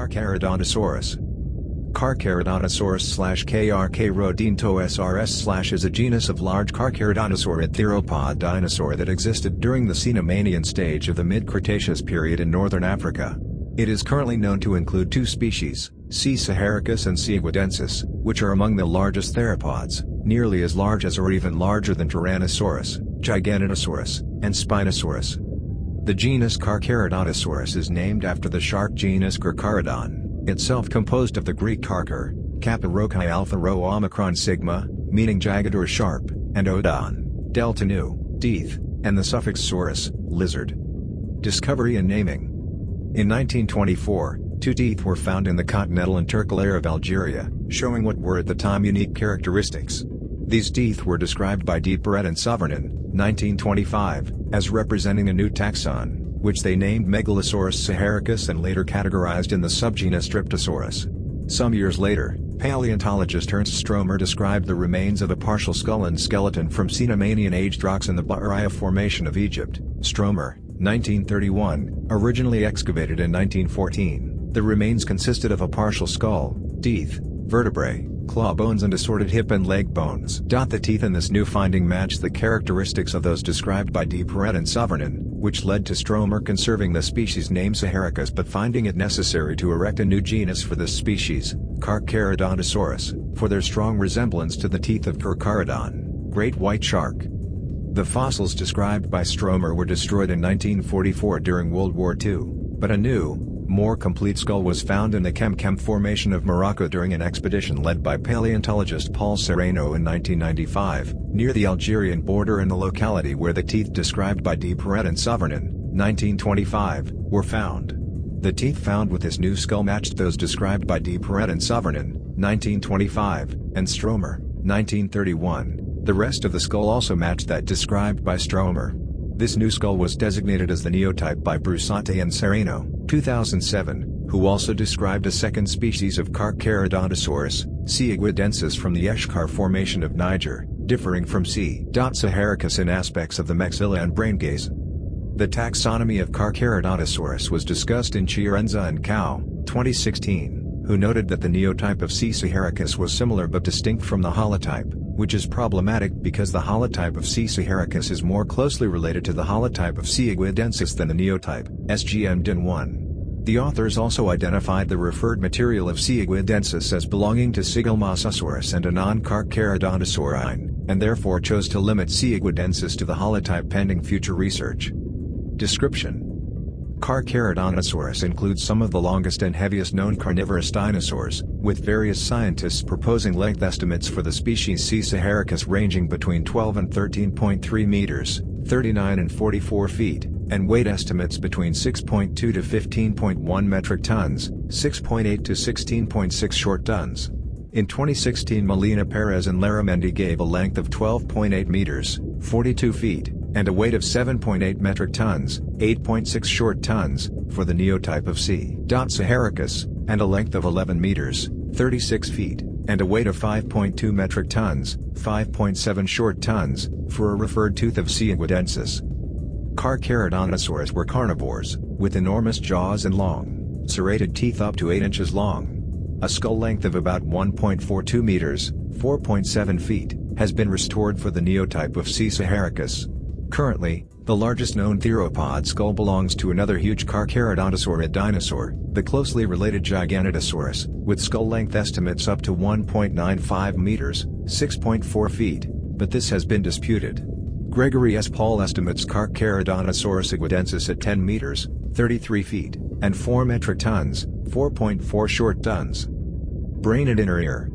Carcharodontosaurus. Carcharodontosaurus/ＫΑːrkəroʊ̑dεntoʊʻsɔːrəs is a genus of large Carcharodontosaurid Theropod dinosaur that existed during the Cenomanian stage of the mid-Cretaceous period in northern Africa. It is currently known to include two species, C. saharicus and C. iguidensis, which are among the largest theropods, nearly as large as or even larger than Tyrannosaurus, Giganotosaurus, and Spinosaurus. The genus Carcharodontosaurus is named after the shark genus Carcharodon, itself composed of the Greek karkar, kappa rho chi alpha rho omicron sigma, meaning jagged or sharp, and odon, delta nu, teeth, and the suffix saurus, lizard. Discovery and naming. In 1924, two teeth were found in the continental intercalaire of Algeria, showing what were at the time unique characteristics. These teeth were described by ɛk̇äːrkəroʊ̑dεntoʊʻsɔːrəs, 1925, as representing a new taxon, which they named Megalosaurus saharicus and later categorized in the subgenus Streptosaurus. Some years later, paleontologist Ernst Stromer described the remains of a partial skull and skeleton from Cenomanian aged rocks in the Bahariya Formation of Egypt. Stromer, 1931, originally excavated in 1914, the remains consisted of a partial skull, teeth, vertebrae, claw bones and assorted hip and leg bones. The teeth in this new finding matched the characteristics of those described by ɛk̇äːrkəroʊ̑dεntoʊʻsɔːrəs, which led to Stromer conserving the species name Saharicus but finding it necessary to erect a new genus for this species, Carcharodontosaurus, for their strong resemblance to the teeth of Carcharodon, great white shark. The fossils described by Stromer were destroyed in 1944 during World War II, but a new, more complete skull was found in the Kemkem Formation of Morocco during an expedition led by paleontologist Paul Serrano in 1995, near the Algerian border in the locality where the teeth described by ɛk̇äːrkəroʊ̑dεntoʊʻsɔːrəs, 1925, were found. The teeth found with this new skull matched those described by ɛk̇äːrkəroʊ̑dεntoʊsɔːrəs, 1925, and Stromer, 1931. The rest of the skull also matched that described by Stromer. This new skull was designated as the neotype by Brusate and Serrano, 2007, who also described a second species of Carcharodontosaurus, C. iguidensis from the Eshkar Formation of Niger, differing from C. saharicus in aspects of the maxilla and brain gaze. The taxonomy of Carcharodontosaurus was discussed in Chiarenza and Cao, 2016, who noted that the neotype of C. saharicus was similar but distinct from the holotype, which is problematic because the holotype of C. saharicus is more closely related to the holotype of C. iguidensis than the neotype, SGM DIN1. The authors also identified the referred material of C. iguidensis as belonging to Sigelmasosaurus and a non-Carcharodontosaurine, and therefore chose to limit C. iguidensis to the holotype pending future research. Description: Carcharodontosaurus includes some of the longest and heaviest known carnivorous dinosaurs, with various scientists proposing length estimates for the species C. saharicus ranging between 12 and 13.3 meters, 39 and 44 feet, and weight estimates between 6.2 to 15.1 metric tons, 6.8 to 16.6 short tons. In 2016, Molina Perez and Larramendi gave a length of 12.8 meters, 42 feet, and a weight of 7.8 metric tons, 8.6 short tons, for the neotype of C. saharicus, and a length of 11 meters, 36 feet, and a weight of 5.2 metric tons, 5.7 short tons, for a referred tooth of C. iguidensis. Carcharodontosaurus were carnivores, with enormous jaws and long, serrated teeth up to 8 inches long. A skull length of about 1.42 meters, 4.7 feet, has been restored for the neotype of C. saharicus. Currently, the largest known theropod skull belongs to another huge Carcharodontosaurid dinosaur, the closely related Giganotosaurus, with skull length estimates up to 1.95 meters, 6.4 feet, but this has been disputed. Gregory S. Paul estimates Carcharodontosaurus iguidensis at 10 meters, 33 feet, and 4 metric tons, 4.4 short tons. Brain and inner ear.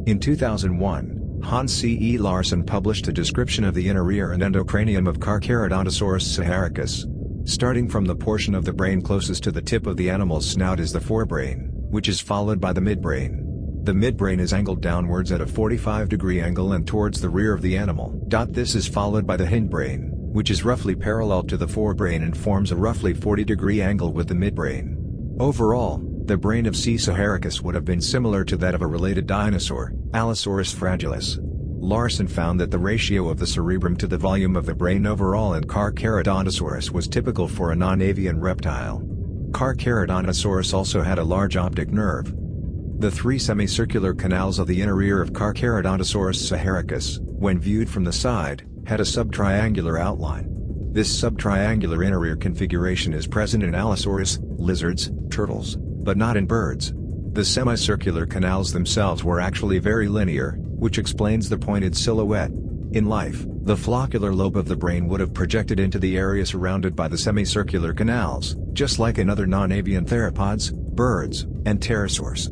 In 2001, Hans C. E. Larsen published a description of the inner ear and endocranium of Carcharodontosaurus saharicus. Starting from the portion of the brain closest to the tip of the animal's snout is the forebrain, which is followed by the midbrain. The midbrain is angled downwards at a 45-degree angle and towards the rear of the animal. This is followed by the hindbrain, which is roughly parallel to the forebrain and forms a roughly 40-degree angle with the midbrain. Overall, the brain of C. saharicus would have been similar to that of a related dinosaur, Allosaurus fragilis. Larsen found that the ratio of the cerebrum to the volume of the brain overall in Carcharodontosaurus was typical for a non-avian reptile. Carcharodontosaurus also had a large optic nerve. The three semicircular canals of the inner ear of Carcharodontosaurus saharicus, when viewed from the side, had a subtriangular outline. This subtriangular inner ear configuration is present in Allosaurus, lizards, turtles, but not in birds. The semicircular canals themselves were actually very linear, which explains the pointed silhouette. In life, the floccular lobe of the brain would have projected into the area surrounded by the semicircular canals, just like in other non-avian theropods, birds, and pterosaurs.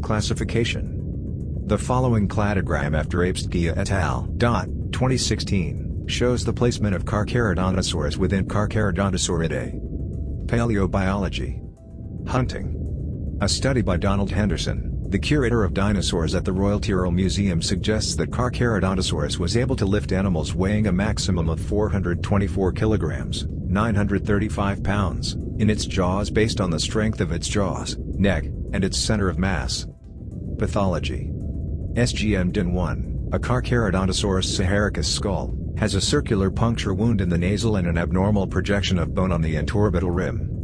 Classification. The following cladogram after Apes-Gia et al. 2016 shows the placement of Carcharodontosaurus within Carcharodontosauridae. Paleobiology Hunting. A study by Donald Henderson, the curator of dinosaurs at the Royal Tyrrell Museum, suggests that Carcharodontosaurus was able to lift animals weighing a maximum of 424 kilograms, 935 pounds, in its jaws based on the strength of its jaws, neck, and its center of mass. Pathology. SGM-DIN1, a Carcharodontosaurus saharicus skull, has a circular puncture wound in the nasal and an abnormal projection of bone on the antorbital rim.